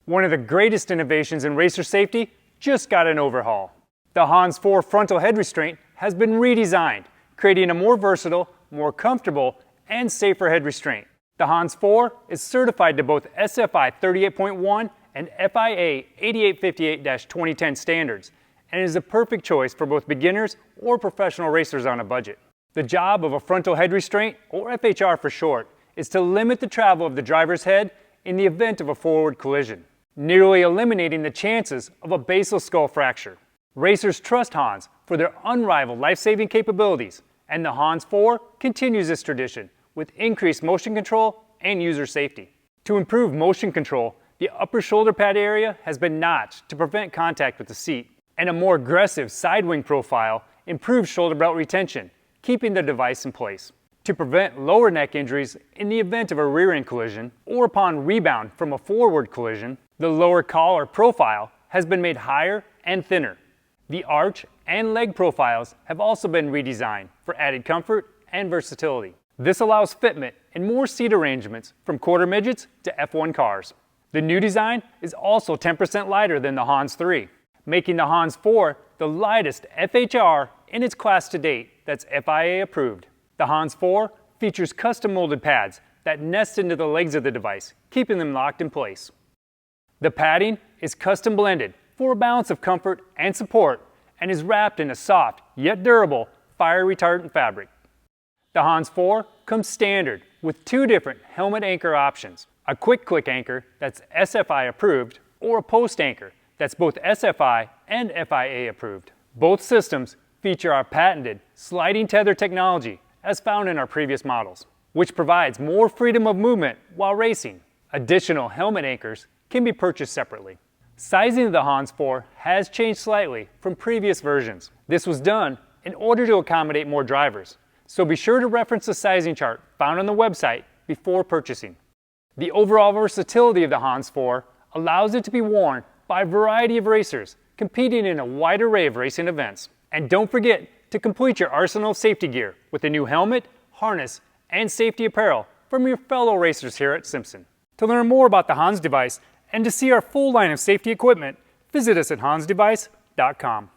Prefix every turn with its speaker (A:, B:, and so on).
A: One of the greatest innovations in racer safety just got an overhaul. The HANS 4 frontal head restraint has been redesigned, creating a more versatile, more comfortable, and safer head restraint. The HANS 4 is certified to both SFI 38.1 and FIA 8858-2010 standards, and is a perfect choice for both beginners or professional racers on a budget. The job of a frontal head restraint, or FHR for short, is to limit the travel of the driver's head in the event of a forward collision, nearly eliminating the chances of a basal skull fracture. Racers trust HANS for their unrivaled life-saving capabilities, and the HANS 4 continues this tradition with increased motion control and user safety. To improve motion control, the upper shoulder pad area has been notched to prevent contact with the seat, and a more aggressive side wing profile improves shoulder belt retention, keeping the device in place. To prevent lower neck injuries in the event of a rear-end collision or upon rebound from a forward collision, the lower collar profile has been made higher and thinner. The arch and leg profiles have also been redesigned for added comfort and versatility. This allows fitment in more seat arrangements from quarter midgets to F1 cars. The new design is also 10% lighter than the HANS 3, making the HANS 4 the lightest FHR in its class to date that's FIA approved. The HANS 4 features custom molded pads that nest into the legs of the device, keeping them locked in place. The padding is custom blended for a balance of comfort and support and is wrapped in a soft yet durable fire retardant fabric. The HANS 4 comes standard with two different helmet anchor options, a quick click anchor that's SFI approved or a post anchor that's both SFI and FIA approved. Both systems feature our patented sliding tether technology as found in our previous models, which provides more freedom of movement while racing. Additional helmet anchors can be purchased separately. Sizing of the HANS 4 has changed slightly from previous versions. This was done in order to accommodate more drivers, so be sure to reference the sizing chart found on the website before purchasing. The overall versatility of the HANS 4 allows it to be worn by a variety of racers competing in a wide array of racing events. And don't forget to complete your arsenal of safety gear with a new helmet, harness, and safety apparel from your fellow racers here at Simpson. To learn more about the HANS device and to see our full line of safety equipment, visit us at hansdevice.com.